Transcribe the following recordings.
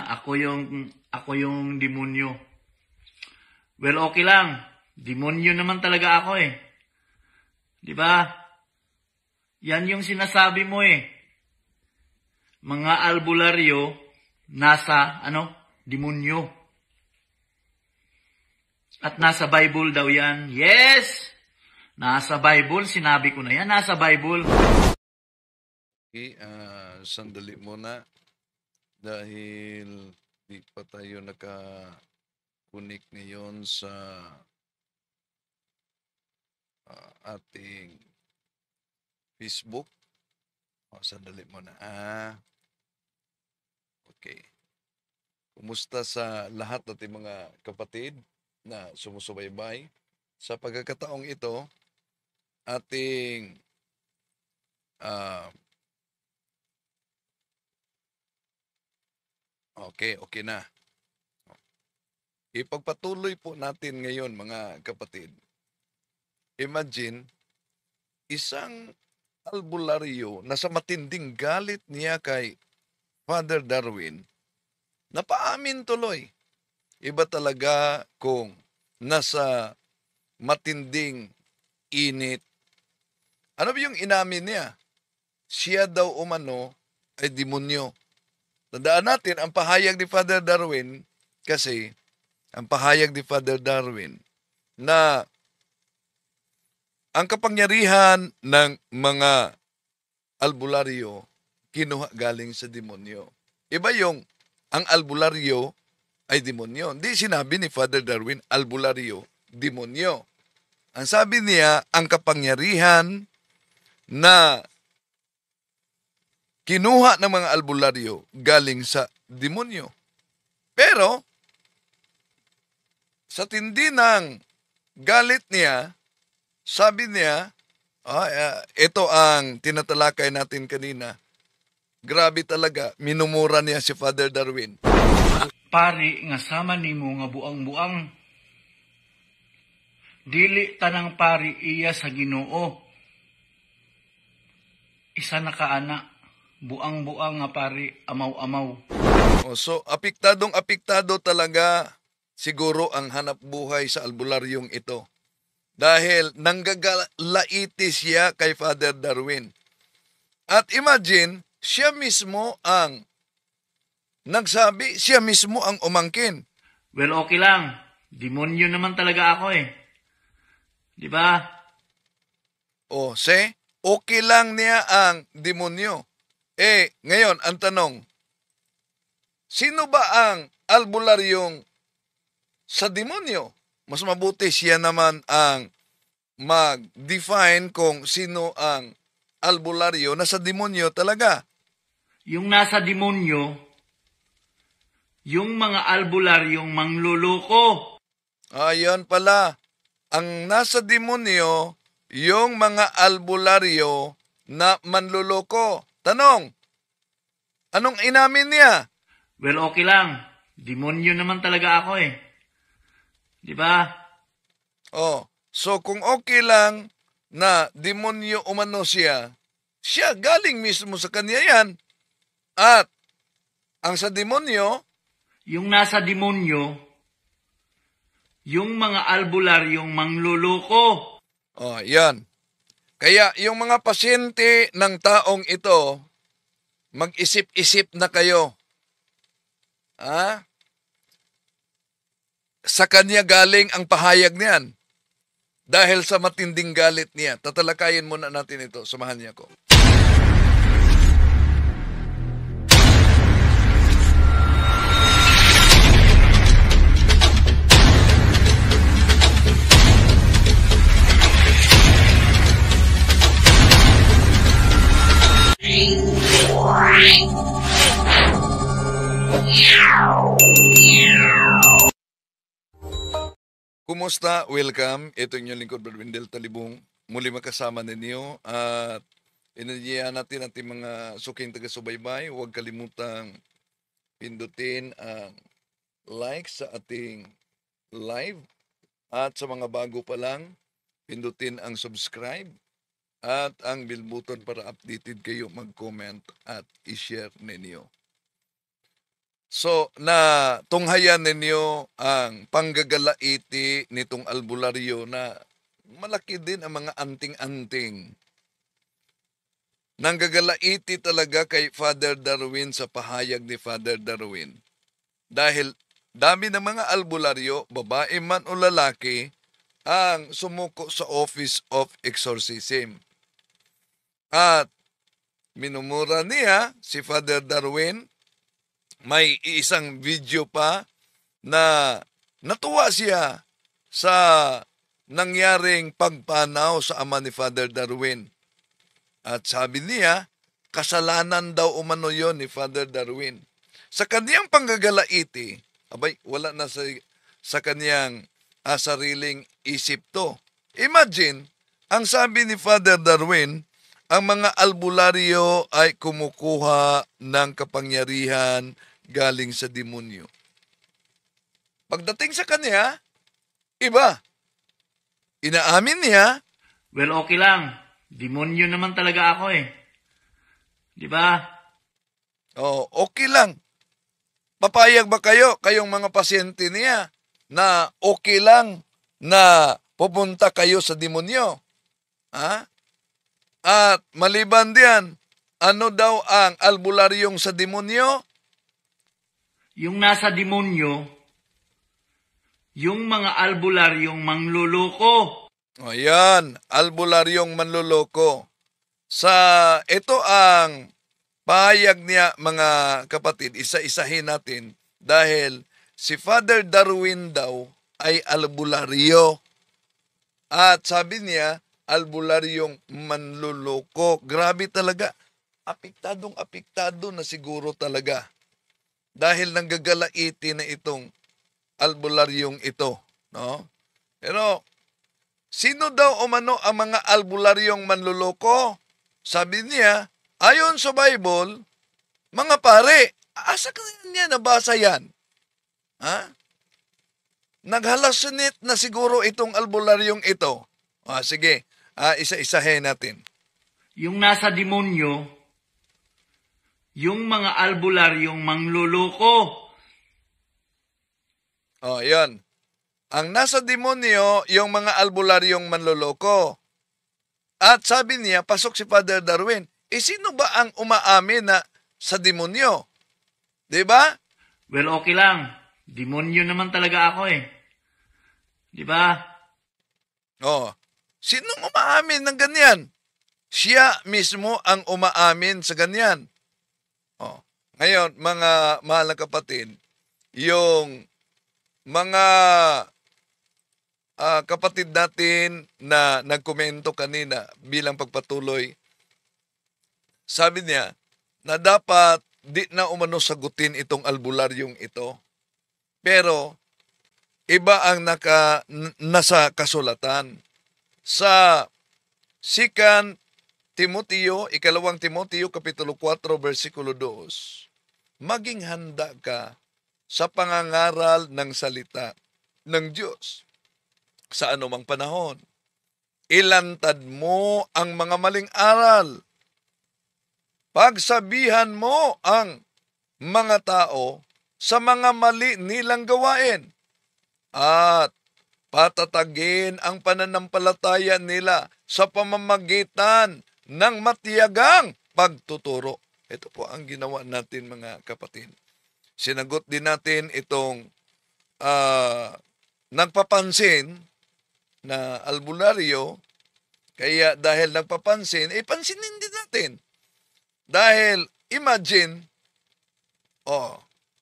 ako yung demonyo. Well, okay lang. Demonyo naman talaga ako eh. 'Di ba? Yan yung sinasabi mo eh. Mga albularyo nasa demonyo. At nasa Bible daw yan. Yes! Nasa Bible, sinabi ko na yan, nasa Bible. Okay, sandali muna dahil di pa tayo naka-connect ngayon sa ating Facebook. Sandali muna. Okay. Kumusta sa lahat nating mga kapatid na sumusubaybay? Sa pagkakataong ito, ating okay na. Ipagpatuloy po natin ngayon mga kapatid. Imagine, isang albularyo na sa matinding galit niya kay Father Darwin, napaamin tuloy. Iba talaga kung nasa matinding init. Ano ba yung inamin niya? Siya daw umano ay demonyo. Tandaan natin, ang pahayag ni Father Darwin, kasi ang pahayag ni Father Darwin na ang kapangyarihan ng mga albularyo kinuha galing sa demonyo. Iba yung ang albularyo ay demonyo. Hindi sinabi ni Father Darwin, albularyo, demonyo. Ang sabi niya, ang kapangyarihan na kinuha ng mga albularyo galing sa demonyo. Pero, sa tindi ng galit niya, sabi niya, ito ang tinatalakay natin kanina. Grabe talaga, minumura niya si Father Darwin. Pari nga sama nimo nga buang-buang. Dili tanang pari iya sa Ginoo. Isa na kaana, buang-buang nga pari, amaw-amaw. So, apektado talaga siguro ang hanap buhay sa albularyong ito. Dahil nanggagalaitis siya kay Father Darwin. At imagine, siya mismo ang nagsabi, siya mismo ang umangkin. Well, okay lang. Demonyo naman talaga ako eh. 'Di ba? Okay lang niya ang demonyo. Ngayon, ang tanong, sino ba ang albularyong sa demonyo? Mas mabuti siya naman ang mag-define kung sino ang albularyo na sa demonyo talaga. Yung nasa demonyo, yung mga albularyong mangluloko. Ayan pala. Ang nasa demonyo, yung mga albularyo na manluloko. Tanong, anong inamin niya? Well, okay lang. Demonyo naman talaga ako eh. 'Di ba? So kung okay lang na demonyo umano siya galing mismo sa kanya yan. At ang sa demonyo, yung nasa demonyo, yung mga albularyong mangluloko. Yan. Kaya yung mga pasyente ng taong ito, mag-isip-isip na kayo. Sa kanya galing ang pahayag niyan. Dahil sa matinding galit niya. Tatalakayin muna natin ito. Samahan niya ko. Kumusta? Welcome. Ito yung lingkod, Brother Wendell Talibong. Muli makasama ninyo at inanyayahan natin ating mga suking taga-subaybay. Huwag kalimutang pindutin ang like sa ating live at sa mga bago pa lang, pindutin ang subscribe at ang bell button para updated kayo mag-comment at i-share ninyo. So, na tunghayan ninyo ang panggagalaiti nitong albularyo na malaki din ang mga anting-anting. Nanggagalaiti talaga kay Father Darwin sa pahayag ni Father Darwin. Dahil dami ng mga albularyo, babae man o lalaki, ang sumuko sa Office of Exorcism. At minumura niya si Father Darwin. May isang video pa na natuwa siya sa nangyaring pagpanaw sa ama ni Father Darwin. At sabi niya, kasalanan daw umano yon ni Father Darwin. Sa kaniyang panggagalaiti, wala na sa kaniyang sariling isip to. Imagine, ang sabi ni Father Darwin, ang mga albularyo ay kumukuha ng kapangyarihan galing sa demonyo. Pagdating sa kanya, iba. Inaamin niya, Well, okay lang. Demonyo naman talaga ako eh. Di ba? okay lang. Papayag ba kayo, kayong mga pasyente niya, na okay lang na pupunta kayo sa demonyo? Ha? At maliban diyan, ano daw ang albularyong sa demonyo? Yung nasa demonyo, yung mga albularyong mangluloko. Ayan, albularyong manluloko. Ito ang pahayag niya, mga kapatid, isa-isahin natin dahil si Father Darwin daw ay albularyo. At sabi niya, albularyong manluloko. Grabe talaga. Apektado na siguro talaga. Dahil nanggagalaiti na itong albularyong ito. No? Pero, sino daw umano ang mga albularyong manluloko? Sabi niya, ayon sa Bible, mga pare, asa ka niya nabasa yan? Ha? Naghalusinate na siguro itong albularyong ito. Sige, isa-isahin natin. Yung nasa demonyo, yung mga albularyong mangluloko. Yan. Ang nasa demonyo, yung mga albularyong manloloko. At sabi niya, pasok si Father Darwin, sino ba ang umaamin na sa demonyo? Diba? Well, okay lang. Demonyo naman talaga ako eh. Diba? Sinong umaamin ng ganyan? Siya mismo ang umaamin sa ganyan. Ngayon, mga mahal na kapatid, yung mga kapatid natin na nagkomento kanina bilang pagpatuloy, sabi niya na dapat di na umano sagutin itong albularyong ito. Pero iba ang nasa kasulatan. Sa 2 Timoteo, 2 Timoteo, Kapitulo 4, versikulo 2, maging handa ka sa pangangaral ng salita ng Diyos sa anumang panahon. Ilantad mo ang mga maling aral. Pagsabihan mo ang mga tao sa mga mali nilang gawain at patatagin ang pananampalataya nila sa pamamagitan ng matiyagang pagtuturo. Ito po ang ginawa natin, mga kapatid. Sinagot din natin itong nagpapansin na albularyo, kaya dahil nagpapansin, pansinin din natin. Dahil, imagine,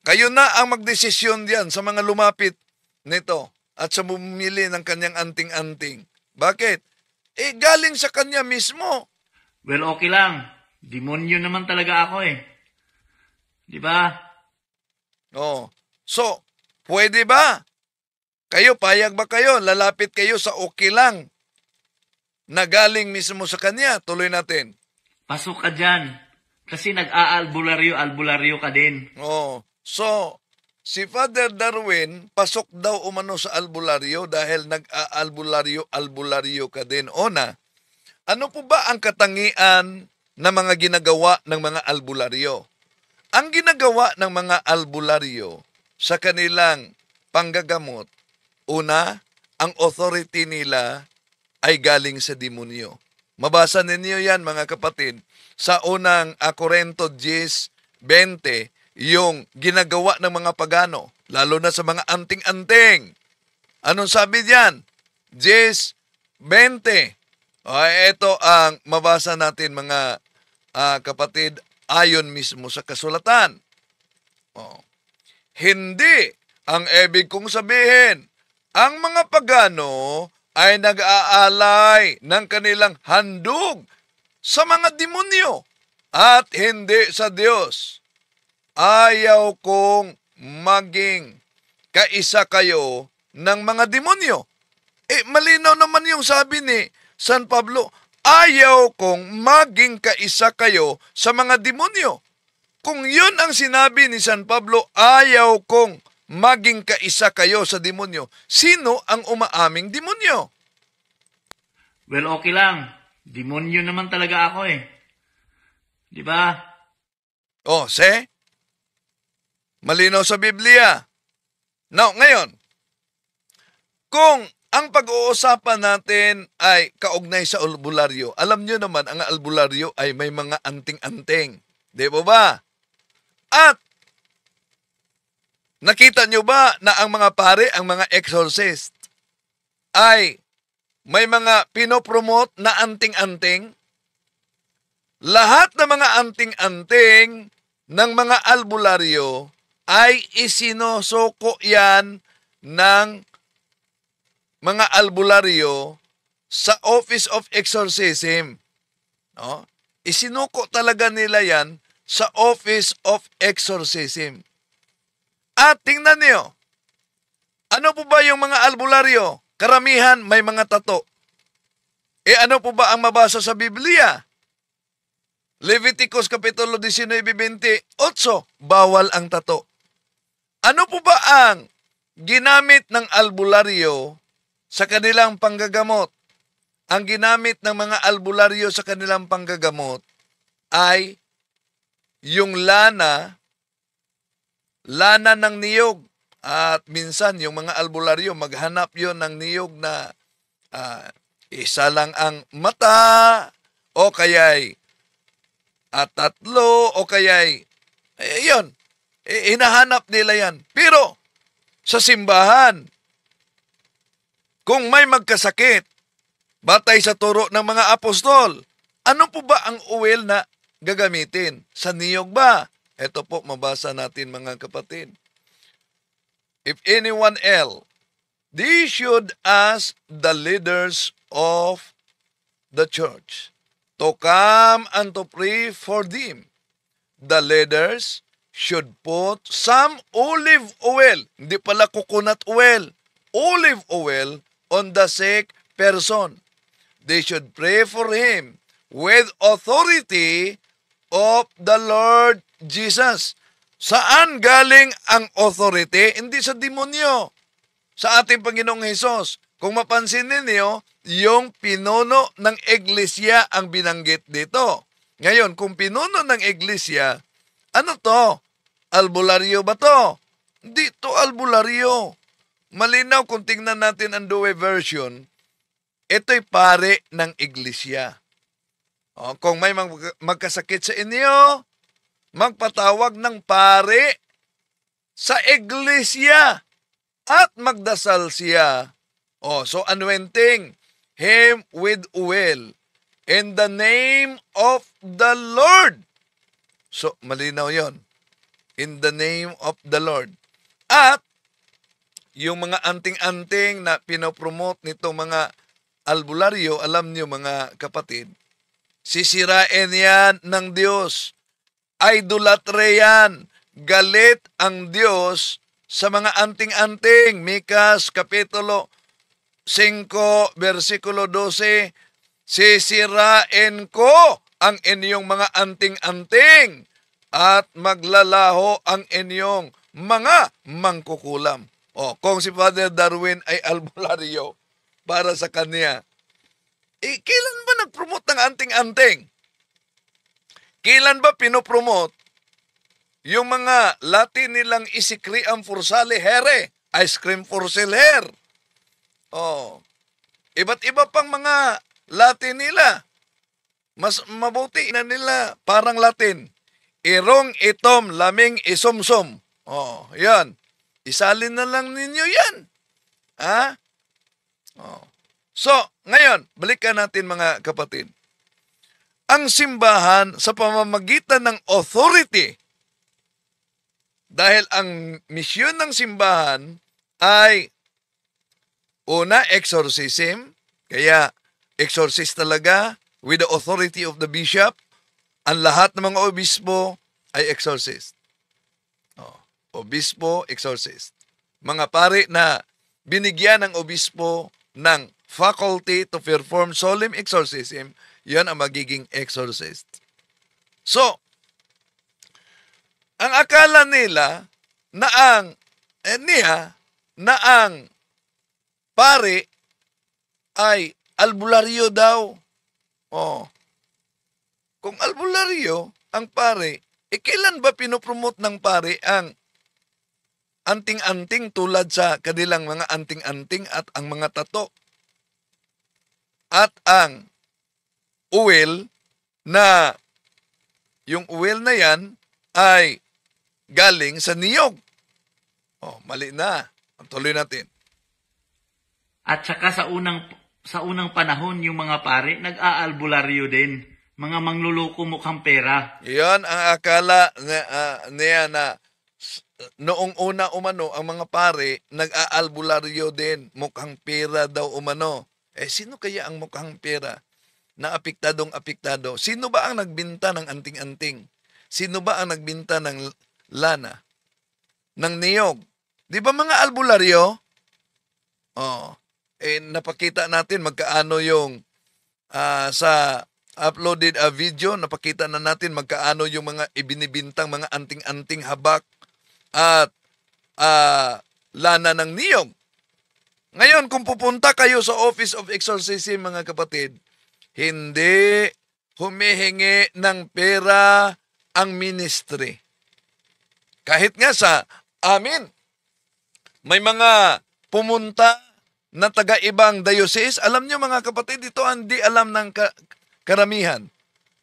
kayo na ang magdesisyon diyan sa mga lumapit nito at sa bumili ng kanyang anting-anting. Bakit? Galing sa kanya mismo. Well, okay lang. Demonyo naman talaga ako eh. Diba? So, pwede ba? Payag ba kayo? Lalapit kayo sa okay lang na galing mismo sa kanya? Tuloy natin. Pasok ka dyan. Kasi nag-aalbularyo ka din. So, si Father Darwin, pasok daw umano sa albularyo dahil nag-aalbularyo ka din. Ano po ba ang katangian na mga ginagawa ng mga albularyo? Ang ginagawa ng mga albularyo sa kanilang panggagamot, una, ang authority nila ay galing sa demonyo. Mabasa ninyo yan, mga kapatid, sa unang Korinto 10:20, yung ginagawa ng mga pagano, lalo na sa mga anting-anting. Anong sabi diyan? 10:20. Ito ang mabasa natin, mga kapatid, ayon mismo sa kasulatan. Hindi ang ibig kong sabihin, ang mga pagano ay nag-aalay ng kanilang handog sa mga demonyo at hindi sa Diyos. Ayaw kong maging kaisa kayo ng mga demonyo. Malinaw naman yung sabi ni San Pablo, ayaw kong maging kaisa kayo sa mga demonyo. Kung yun ang sinabi ni San Pablo, ayaw kong maging kaisa kayo sa demonyo, sino ang umaaming demonyo? Well, okay lang. Demonyo naman talaga ako eh. Di ba? Malinaw sa Biblia. Now, ngayon, kung ang pag-uusapan natin ay kaugnay sa albularyo, alam nyo naman, ang albularyo ay may mga anting-anting. Di ba? At, nakita nyo ba na ang mga pare, ang mga exorcist, ay may mga pinopromote na anting-anting? Lahat ng mga anting-anting ng mga albularyo ay isinusuko yan ng mga albularyo sa Office of Exorcism. Isinuko talaga nila yan sa Office of Exorcism. At tingnan niyo, ano po ba yung mga albularyo? Karamihan may mga tato. Ano po ba ang mabasa sa Biblia? Leviticus Kapitulo 19:28, bawal ang tato. Ano po ba ang ginamit ng albularyo sa kanilang panggagamot? Ang ginamit ng mga albularyo sa kanilang panggagamot ay yung lana ng niyog. At minsan, yung mga albularyo, maghanap yon ng niyog na isa lang ang mata, o kaya'y tatlo, o kaya'y, yun, hinahanap nila yan. Pero, sa simbahan, kung may magkasakit, batay sa turo ng mga apostol, ano po ba ang oil na gagamitin? Sa niyog ba? Ito po, mabasa natin, mga kapatid. If anyone else, they should ask the leaders of the church to come and to pray for them. The leaders should put some olive oil, hindi pala coconut oil, olive oil on the sick person. They should pray for him with authority of the Lord Jesus. Saan galing ang authority? Hindi sa demonyo. Sa ating Panginoong Hesus. Kung mapansin ninyo, yung pinuno ng iglesia ang binanggit dito. Ngayon, kung pinuno ng iglesia, ano to? Albularyo ba to? Hindi to albularyo. Malinaw kung tingnan natin ang Douay version, ito'y pare ng iglesia. Kung may magkasakit sa inyo, magpatawag ng pare sa iglesia at magdasal siya. So anointing him with oil in the name of the Lord. So malinaw yon. In the name of the Lord. At yung mga anting-anting na pinopromote nito mga albularyo, alam niyo, mga kapatid, sisirain yan ng Diyos. Idolatre yan. Galit ang Diyos sa mga anting-anting. Mikas Kapitulo 5, versikulo 12, sisirain ko ang inyong mga anting-anting at maglalaho ang inyong mga mangkukulam. Kung si Father Darwin ay albularyo para sa kanya, kailan ba nag-promote ng anting-anting? Kailan ba pinopromote yung mga Latin nilang isikriam forsale here, ice cream for silher. Oh, iba't iba pang mga Latin nila. Mas mabuti na nila parang Latin. Irong itom laming isumsum. Oh, yan. Isalin na lang ninyo yan. Ha? Oh. So, ngayon, balikan natin mga kapatid. Ang simbahan sa pamamagitan ng authority, dahil ang misyon ng simbahan ay una, exorcism, kaya exorcist talaga with the authority of the bishop. Ang lahat ng mga obispo ay exorcist. Oh, obispo, exorcist. Mga pari na binigyan ng obispo ng faculty to perform solemn exorcism, yan ang magiging exorcist. So, ang akala nila na ang pari ay albularyo daw. Oh. Kung albularyo ang pari, kailan ba pinopromote ng pari ang anting-anting tulad sa kanilang mga anting-anting at ang mga tato? At ang uwel na yung uwel na yan ay galing sa niyog. Oh, mali na. Tuloy natin. At saka sa unang panahon, yung mga pare, nag-aalbularyo din. Mga mangluloko mukhang pera. Yan ang akala niya na noong una umano, ang mga pare, nag-aalbularyo din. Mukhang pera daw umano. Sino kaya ang mukhang pera na apektadong-apektado? Sino ba ang nagbinta ng anting-anting? Sino ba ang nagbinta ng lana? Ng niyog? Di ba mga albularyo? Oh, napakita natin magkaano yung sa uploaded video, napakita na natin magkaano yung mga ibinibintang mga anting-anting habak at lana ng niyog. Ngayon, kung pupunta kayo sa Office of Exorcism, mga kapatid, hindi humihingi ng pera ang ministry. Kahit nga sa amin, may mga pumunta na taga-ibang diocese. Alam nyo mga kapatid, ito hindi alam ng karamihan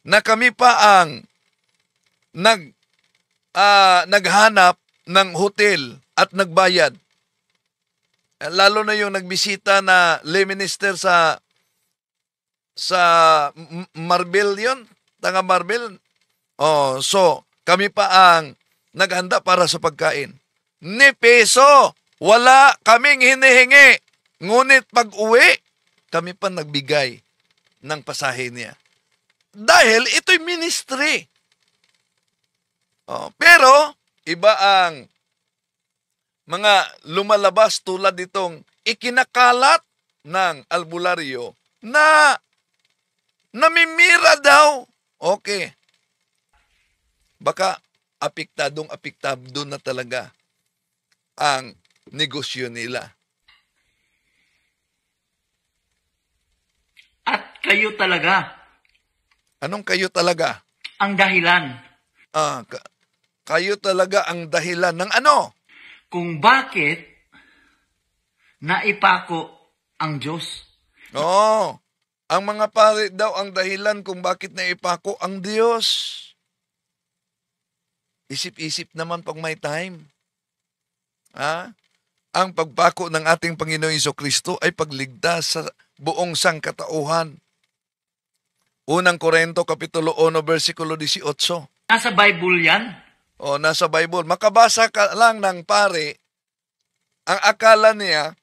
na kami pa ang naghanap ng hotel at nagbayad. Lalo na yung nagbisita na lay minister sa Marbel yun, taga Marbel. Oh, so kami pa ang naghanda para sa pagkain. Ni peso, wala kaming hinihingi. Ngunit pag-uwi, kami pa nagbigay ng pasahe niya. Dahil ito'y ministry. Oh, pero iba ang mga lumalabas tulad itong ikinakalat ng albularyo na namimira daw. Okay. Baka apektado na talaga ang negosyo nila. At kayo talaga. Anong kayo talaga? Ang dahilan. Kayo talaga ang dahilan ng ano? Kung bakit naipako ang Diyos. Oo. Ang mga pare daw ang dahilan kung bakit naipako ang Diyos. Isip-isip naman pag may time. Ang pagpako ng ating Panginoong Jesucristo ay pagligtas sa buong sangkatauhan. Unang Korinto, Kapitulo 1, versikulo 18. Nasa Bible yan. O, nasa Bible. Makabasa ka lang ng pare, ang akala niya,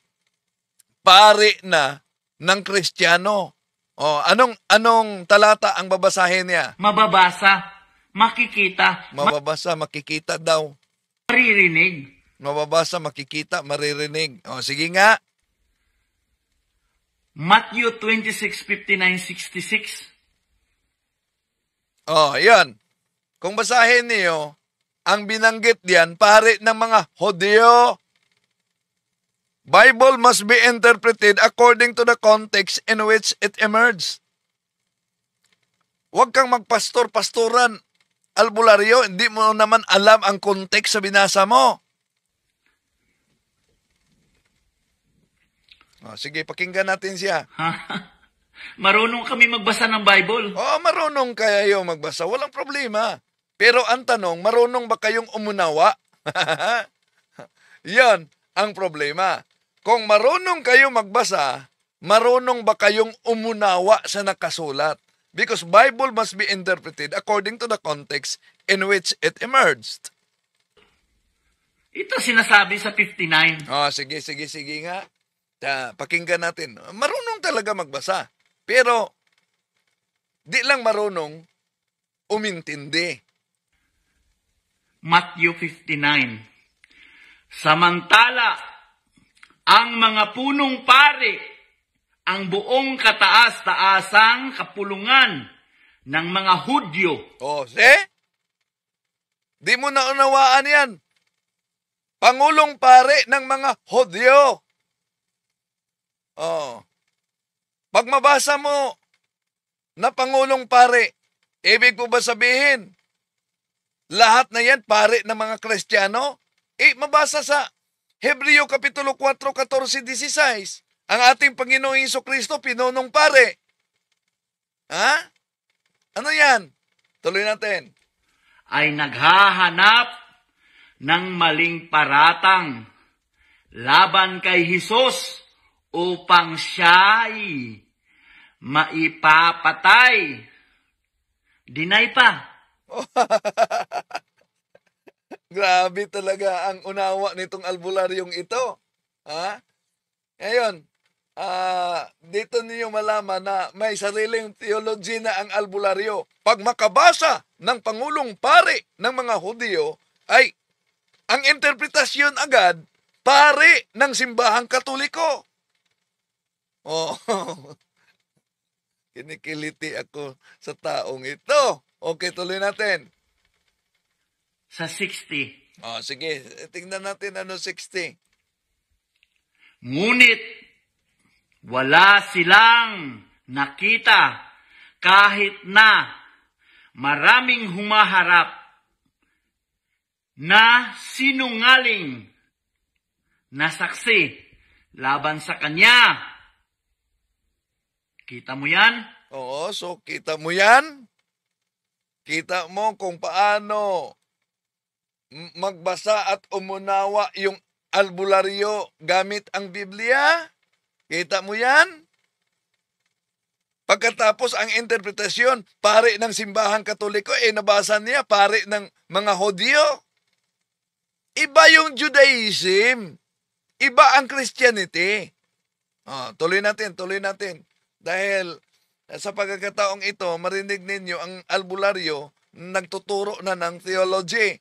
pare na ng Kristiyano. O, anong talata ang babasahin niya? Mababasa, makikita, Mababasa, makikita daw. maririnig. Mababasa, makikita, maririnig. O, sige nga. Matthew 26:59-66. O, yan. Kung basahin niyo, ang binanggit diyan, pare ng mga Hudyo. Bible must be interpreted according to the context in which it emerged. Huwag kang magpastor-pastoran albularyo, hindi mo naman alam ang context sa binasa mo. Sige, pakinggan natin siya. Marunong kami magbasa ng Bible. Marunong kayo magbasa. Walang problema. Pero ang tanong, marunong ba kayong umunawa? Yan ang problema. Kung marunong kayo magbasa, marunong ba kayong umunawa sa nakasulat? Because Bible must be interpreted according to the context in which it emerged. Ito sinasabi sa 59. Sige nga. Pakinggan natin. Marunong talaga magbasa. Pero, di lang marunong umintindi. Matthew 59. Samantala, ang mga punong pari, ang buong kataas-taasang kapulungan ng mga Hudyo. Di mo naunawaan yan. Pangulong pari ng mga Hudyo. Pag mabasa mo na Pangulong Pare, ibig po ba sabihin, lahat na yan pare ng mga Kristiyano? Mabasa sa Hebreo Kapitulo 4, 14, 16, ang ating Panginoong Hesukristo, pinunong pare. Ano yan? Tuloy natin. Ay naghahanap ng maling paratang laban kay Hesus, upang siya'y maipapatay. Deny pa. Grabe talaga ang unawa nitong albularyong ito. Ngayon, dito niyo malaman na may sariling theology na ang albularyo. Pag makabasa ng Pangulong Pare ng mga Hudyo, ay ang interpretasyon agad, pare ng simbahang Katoliko. Kinikiliti ako sa taong ito. Okay, tuloy natin. Sa 60. Sige, tingnan natin ano 60. Ngunit wala silang nakita kahit na maraming humaharap na sinungaling na saksi laban sa kanya. Kita mo yan? So kita mo yan? Kita mo kung paano magbasa at umunawa yung albularyo gamit ang Biblia? Kita mo yan? Pagkatapos ang interpretasyon, pare ng simbahang Katoliko, nabasa niya, pare ng mga Hudyo. Iba yung Judaism. Iba ang Christianity. Tuloy natin. Dahil sa pagkakataong ito, marinig ninyo ang albularyo nagtuturo na ng theology.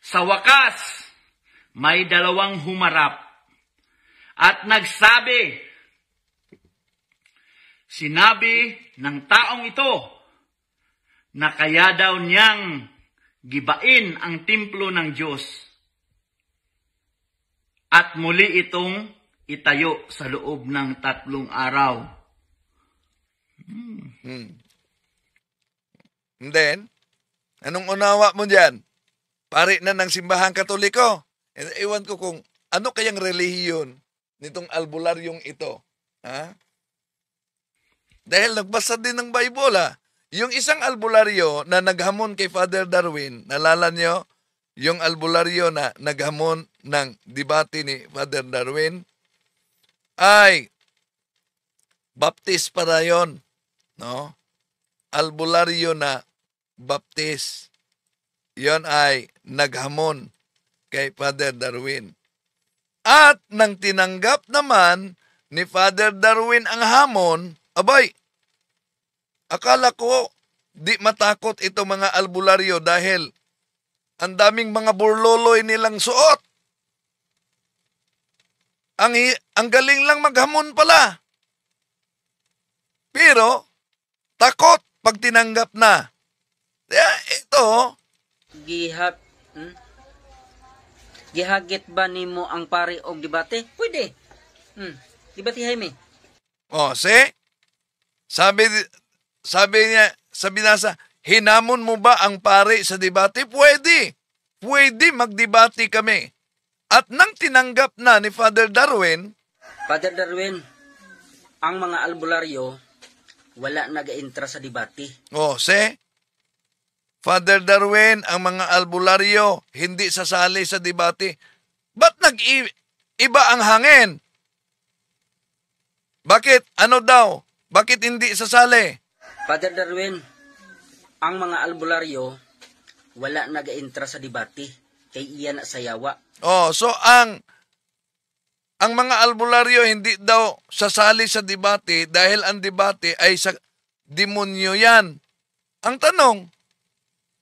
Sa wakas, may dalawang humarap at nagsabi, sinabi ng taong ito na kaya daw niyang gibain ang templo ng Diyos at muli itong itayo sa loob ng 3 araw. And then, anong unawa mo dyan? Pare na ng simbahang Katoliko. Ewan ko kung ano kayang relihiyon nitong albularyong ito. Dahil nagbasa din ng Bible. Yung isang albularyo na naghamon kay Father Darwin, nalala nyo? Yung albularyo na naghamon ng debate ni Father Darwin, ay Baptist para yon. No? Albularyo na Baptist. Yon ay naghamon kay Father Darwin. At nang tinanggap naman ni Father Darwin ang hamon, abay, akala ko di matakot ito mga albularyo dahil ang daming mga burloloy nilang suot. Ang galing lang maghamon pala. Pero, takot pag tinanggap na. Kaya ito, gihagit ba nimo ang pari og debate? Pwede. Debate Jaime. see? Sabi niya sa binasa, Hinamon mo ba ang pare sa debate? Pwede. Pwede magdebate kami. At nang tinanggap na ni Father Darwin, Father Darwin, ang mga albularyo, wala nag-intra sa debate. Father Darwin, ang mga albularyo, hindi sasali sa debate. Ba't nag-iba ang hangin? Bakit? Ano daw? Bakit hindi sasali? Father Darwin, ang mga albularyo, wala nag-intra sa debate. Kay iyan sa yawa. So ang mga albularyo hindi daw sasali sa debate dahil ang debate ay sa demonyo yan. Ang tanong,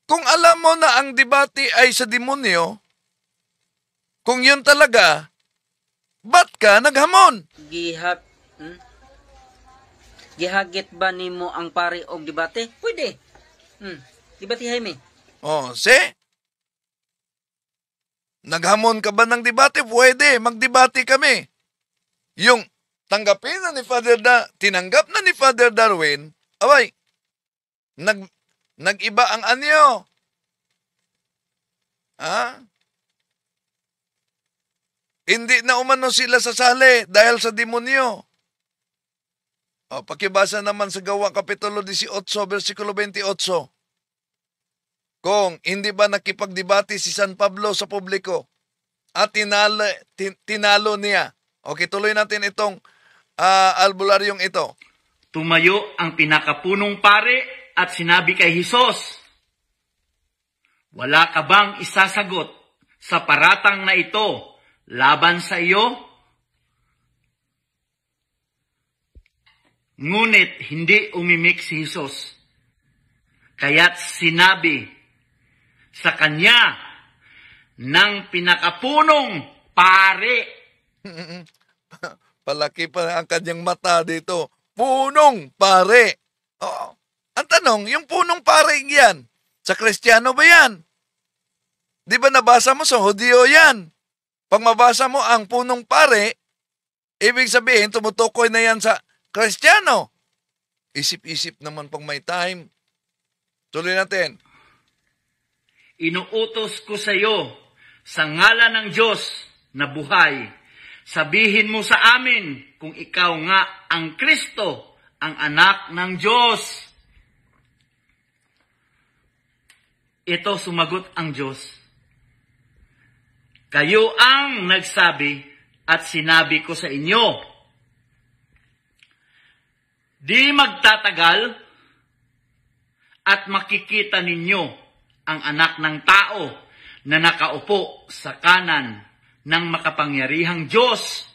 kung alam mo na ang debate ay sa demonyo, kung yun talaga, ba't ka naghamon? Gihagit ba nimo ang pare og debate? Pwede. Debate Jaime. Naghamon ka ba ng debate? Pwede, magdebate kami. Yung tanggapin na ni tinanggap na ni Father Darwin, nag-iba ang anyo. Hindi na umano sila sasali dahil sa demonyo. Pakibasa naman sa Gawa Kapitulo 18, versikulo 28. Kung hindi ba nakipagdebate si San Pablo sa publiko at tinalo niya. Okay, tuloy natin itong albularyong ito. Tumayo ang pinakapunong pare at sinabi kay Hesus, "Wala ka bang isasagot sa paratang na ito laban sa iyo?" Ngunit hindi umimik si Hesus. Kaya't sinabi sa kanya ng pinakapunong pare. Palaki pa ang kanyang mata dito. Punong pare. Ang tanong, yung punong pare yan, sa Kristiyano ba yan? Di ba nabasa mo sa Hudyo yan? Pag mabasa mo ang punong pare, ibig sabihin tumutukoy na yan sa Kristiyano. Isip-isip naman pag may time. Tuloy natin. Inuutos ko sa iyo, sa ngalan ng Diyos na buhay, sabihin mo sa amin kung ikaw nga ang Kristo, ang anak ng Diyos. Ito sumagot ang Diyos. Kayo ang nagsabi at sinabi ko sa inyo. Di magtatagal at makikita ninyo ang anak ng tao na nakaupo sa kanan ng makapangyarihang Diyos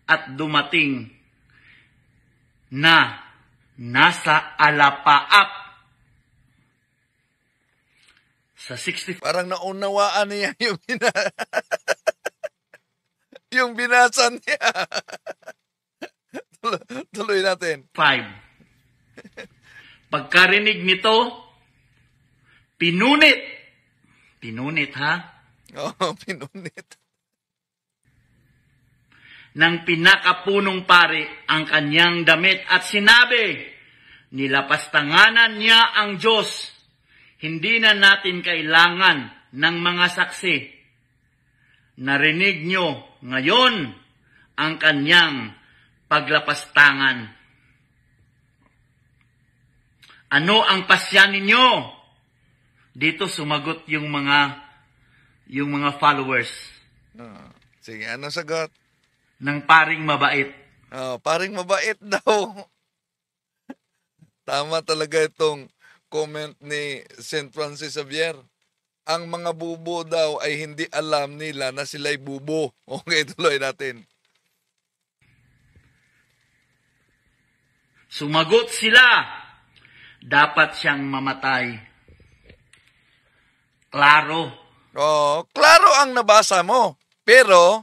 at dumating na nasa alapaap. Sa 60. Parang naunawaan niya yung binasa niya. Tuloy natin. 5. Pagkarinig nito, Pinunit ha? Pinunit. Ng pinakapunong pare ang kanyang damit at sinabi, nilapastanganan niya ang Diyos. Hindi na natin kailangan ng mga saksi. Narinig nyo ngayon ang kanyang paglapastangan. Ano ang pasya ninyo? Dito sumagot yung mga followers. Sige, ano sagot? Ng paring mabait. Paring mabait daw. Tama talaga itong comment ni St. Francis Xavier. Ang mga bubo daw ay hindi alam nila na sila'y bubo. Okay, tuloy natin. Sumagot sila, dapat siyang mamatay. Klaro. Klaro ang nabasa mo. Pero,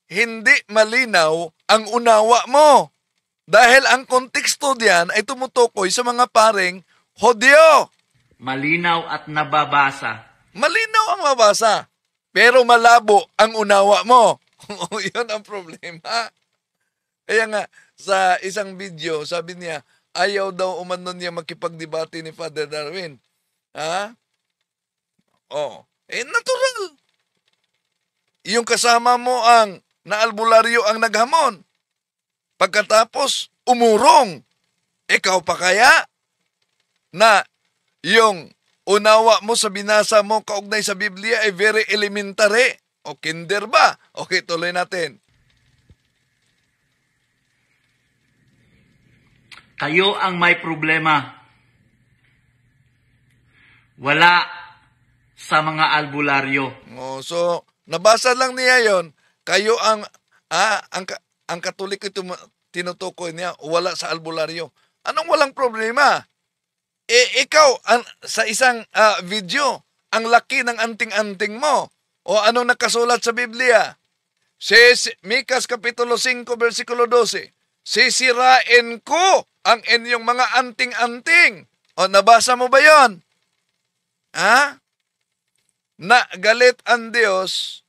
hindi malinaw ang unawa mo. Dahil ang konteksto diyan ay tumutukoy sa mga paring Hudyo. Malinaw at nababasa. Malinaw ang mabasa. Pero malabo ang unawa mo. Yun ang problema. Kaya nga, sa isang video, sabi niya, ayaw daw umano niya makipagdebate ni Father Darwin. Ha? Oh, natural. Yung kasama mo ang naalbularyo ang naghamon. Pagkatapos, umurong. Ikaw pa kaya na yung unawa mo sa binasa mo kaugnay sa Biblia ay very elementary? O kinder ba? Okay, tuloy natin. Kayo ang may problema. Wala sa mga albularyo. Oh, so, nabasa lang niya yon. Kayo ang Katoliko tinutukoy niya, wala sa albularyo. Anong walang problema? Ikaw, sa isang video, ang laki ng anting-anting mo. O anong nakasulat sa Biblia? Mikas Kapitulo 5, versikulo 12. Sisirain ko ang inyong mga anting-anting. O nabasa mo ba yon? Ha? Na galit ang Diyos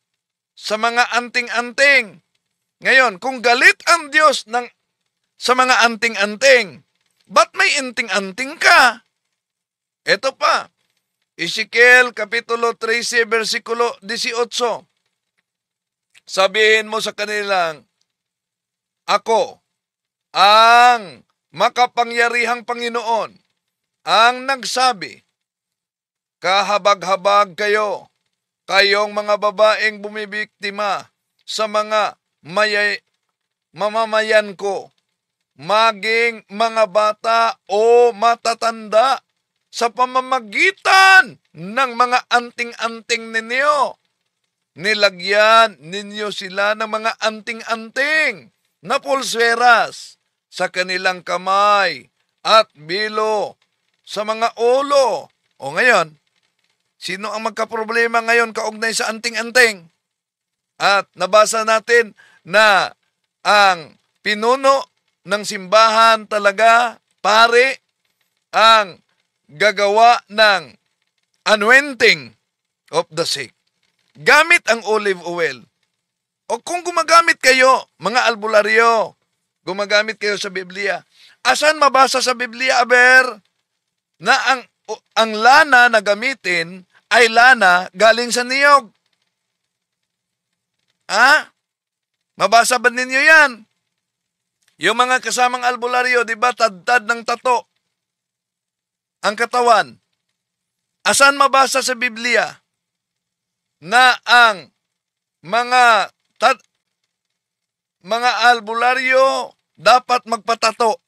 sa mga anting-anting. Ngayon, kung galit ang Diyos sa mga anting-anting, ba't may anting-anting ka? Ito pa, Ezekiel Kapitulo 13, versikulo 18. Sabihin mo sa kanilang, ako, ang makapangyarihang Panginoon, ang nagsabi, kahabag-habag kayo, kayong mga babaeng bumibiktima sa mga mamamayan ko, maging mga bata o matatanda sa pamamagitan ng mga anting-anting ninyo. Nilagyan ninyo sila ng mga anting-anting na pulseras sa kanilang kamay at bilo sa mga ulo. O ngayon, sino ang magkaproblema ngayon kaugnay sa anting-anting? At nabasa natin na ang pinuno ng simbahan talaga, pare, ang gagawa ng anointing of the sick. Gamit ang olive oil. O kung gumagamit kayo, mga albularyo, gumagamit kayo sa Biblia, asan mabasa sa Biblia, aber, na ang lana na gamitin ay lana galing sa niyog? Mabasa ba ninyo yan? Yung mga kasamang albularyo, di ba, tad-tad ng tato ang katawan. Asan mabasa sa Biblia na ang mga albularyo dapat magpatato?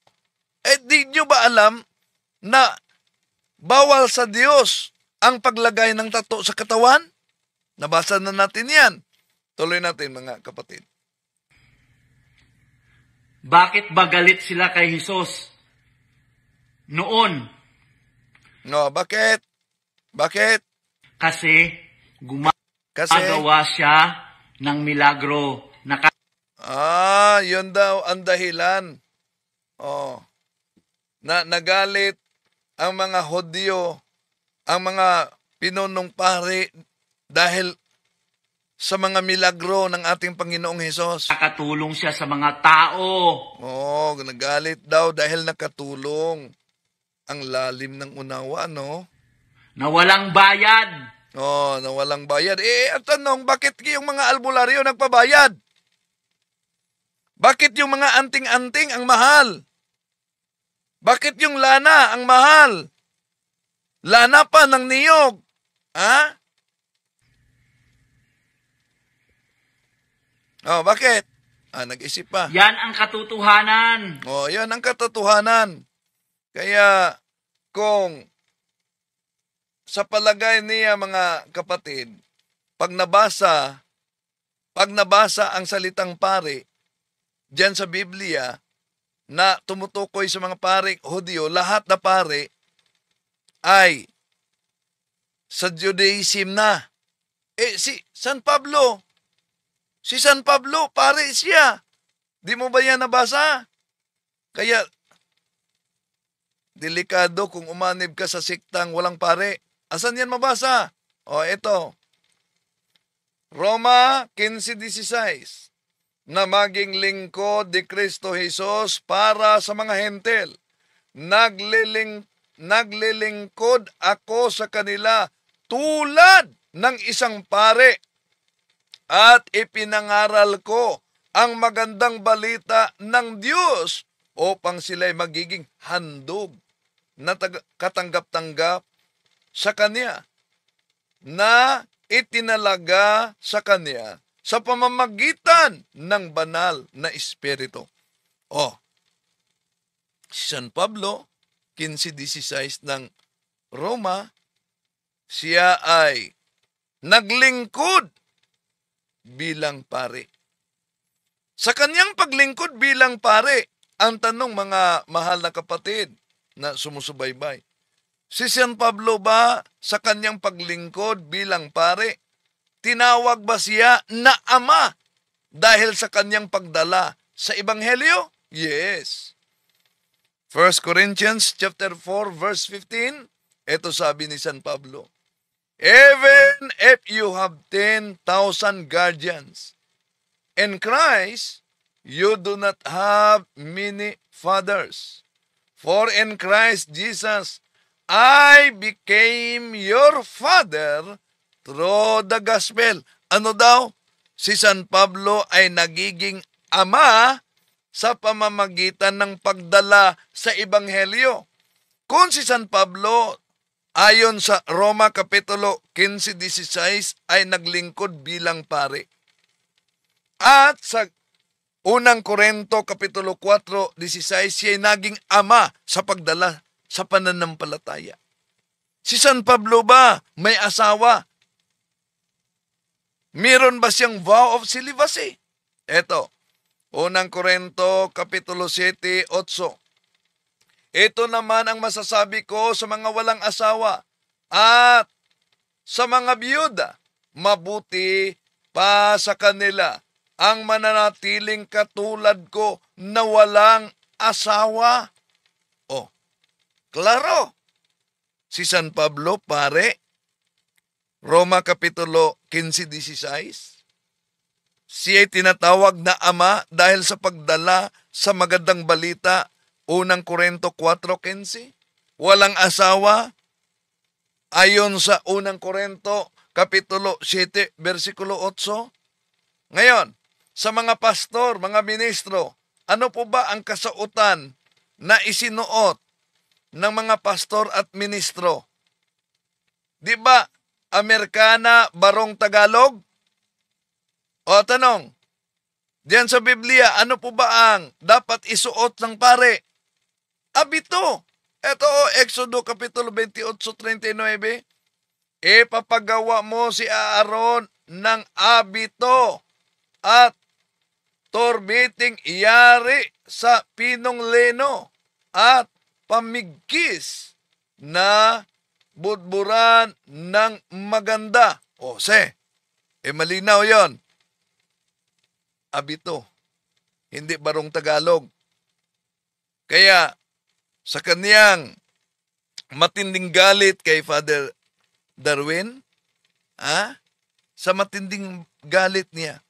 Di nyo ba alam na bawal sa Diyos ang paglagay ng tato sa katawan? Nabasa na natin yan. Tuloy natin, mga kapatid. Bakit ba galit sila kay Jesus noon? No, bakit? Bakit? Kasi gumagawa siya ng milagro. Yun daw ang dahilan. Nagalit ang mga Hudyo, ang mga pinunong pari dahil sa mga milagro ng ating Panginoong Hesus. Nakatulong siya sa mga tao. Nagalit daw dahil nakatulong. Ang lalim ng unawa, no? Na walang bayad. Na walang bayad. At tanong, bakit yung mga albularyo nagpabayad? Bakit yung mga anting-anting ang mahal? Bakit yung lana ang mahal? Lana pa ng niyog. Bakit? Nag-isip pa. Yan ang katotohanan. Yan ang katotohanan. Kaya, kung sa palagay niya, mga kapatid, pag nabasa ang salitang pari, diyan sa Biblia, na tumutukoy sa mga pari Hudyo, lahat na pari ay sa Judaism na. Si San Pablo, pare siya. Di mo ba yan nabasa? Kaya, delikado kung umanib ka sa siktang walang pare. Asan yan mabasa? Ito. Roma 15:16. Na maging lingkod ni Kristo Jesus para sa mga hentel, naglilingkod ako sa kanila tulad ng isang pare at ipinangaral ko ang magandang balita ng Diyos upang sila'y magiging handog na katanggap-tanggap sa Kanya na itinalaga sa Kanya sa pamamagitan ng banal na Espiritu. Si San Pablo, 15:16 ng Roma, siya ay naglingkod bilang pare. Sa kanyang paglingkod bilang pare, ang tanong mga mahal na kapatid na sumusubaybay, si San Pablo ba sa kanyang paglingkod bilang pare, tinawag ba siya na ama dahil sa kanyang pagdala sa Ebanghelyo? Yes. 1 Corinthians chapter 4 verse 15, ito sabi ni San Pablo, even if you have 10,000 guardians in Christ, you do not have many fathers. For in Christ Jesus, I became your father through the gospel. Ano daw? Si San Pablo ay nagiging ama sa pamamagitan ng pagdala sa Ebanghelyo. Kung si San Pablo, ayon sa Roma Kapitulo 15:16, ay naglingkod bilang pare. At sa unang Korinto Kapitulo 4:16, siya ay naging ama sa pagdala sa pananampalataya. Si San Pablo ba may asawa? Meron ba siyang vow of celibacy? Eto, unang Korinto Kapitulo 7:8. Ito naman ang masasabi ko sa mga walang asawa at sa mga biyuda, mabuti pa sa kanila ang mananatiling katulad ko na walang asawa. Klaro. Si San Pablo, pare, Roma Kapitulo 15:16, siya ay tinatawag na ama dahil sa pagdala sa magandang balita, unang Korinto 4:15. Walang asawa, ayon sa unang Korinto Kapitulo 7, versikulo 8. Ngayon, sa mga pastor, mga ministro, ano po ba ang kasautan na isinuot ng mga pastor at ministro? Di ba, Amerikana, Barong Tagalog? O tanong, diyan sa Biblia, ano po ba ang dapat isuot ng pare? Abito. Ito, Exodo Kapitulo 28:39, ipapagawa mo si Aaron ng abito at torbiting iyari sa pinong leno at pamigkis na budburan ng maganda. Malinaw yon. Abito, hindi Barong Tagalog. Kaya, sa kaniyang matinding galit kay Father Darwin, sa matinding galit niya,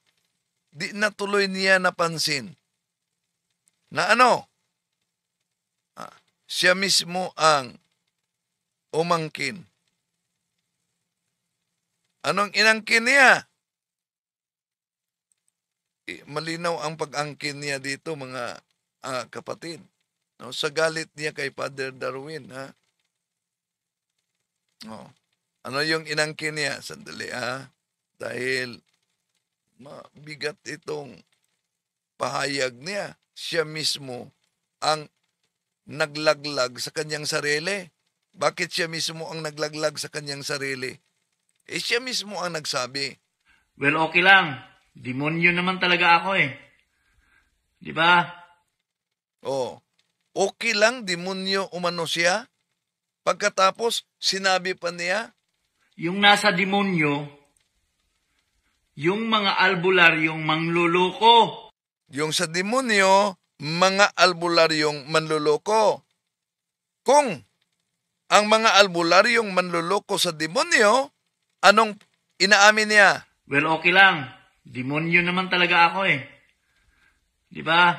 di natuloy niya napansin na siya mismo ang umangkin. Anong inangkin niya? Malinaw ang pag-angkin niya dito, mga kapatid. Sa galit niya kay Father Darwin, ano yung inangkin niya? Sandali, dahil mabigat itong pahayag niya. Siya mismo ang naglaglag sa kanyang sarili. Bakit siya mismo ang naglaglag sa kanyang sarili? Siya mismo ang nagsabi. Well, okay lang. Demonyo naman talaga ako Di ba? Okay lang, demonyo umano siya. Pagkatapos, sinabi pa niya, yung nasa demonyo, yung mga albularyong mangluloko. Yung sa demonyo, mga albularyong manluloko. Kung ang mga albularyong manluloko sa demonyo, anong inaamin niya? Well, okay lang. Demonyo naman talaga ako Di ba?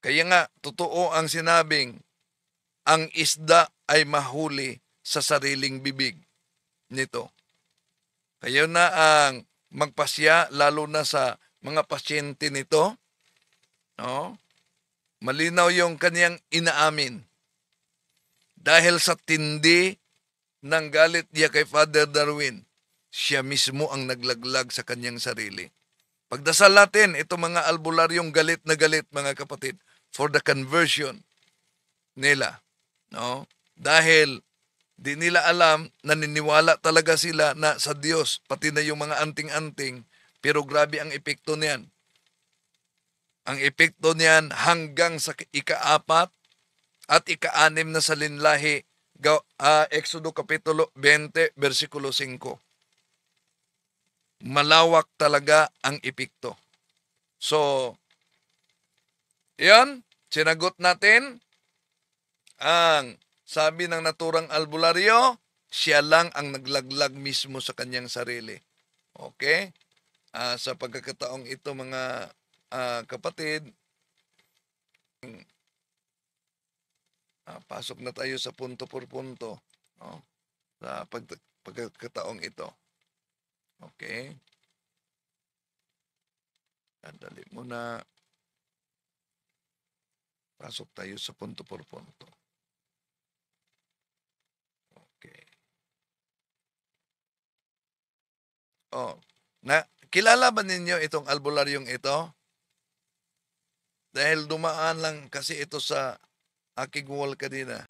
Kaya nga, totoo ang sinabing, ang isda ay mahuli sa sariling bibig nito. Kayo na ang magpasya, lalo na sa mga pasyente nito. No? Malinaw yung kaniyang inaamin. Dahil sa tindi ng galit niya kay Father Darwin, siya mismo ang naglaglag sa kanyang sarili. Pagdasal natin, ito mga albularyong galit na galit, mga kapatid, for the conversion nila. No? Dahil di nila alam, naniniwala talaga sila na sa Diyos, pati na yung mga anting-anting, pero grabe ang epekto niyan. Ang epekto niyan hanggang sa ika-4 at ika-6 na salinlahi, Exodo Kapitulo 20, versikulo 5. Malawak talaga ang epekto. So, yan, sinagot natin ang sabi ng naturang albularyo, siya lang ang naglaglag mismo sa kanyang sarili. Okay? Sa pagkakataong ito, mga kapatid, pasok na tayo sa punto por punto. No? Sa pagkakataong ito. Okay? Dali muna. Pasok tayo sa punto por punto. Okay. Kilala ba ninyo itong albularyong ito? Dahil dumaan lang kasi ito sa aking wall kanina.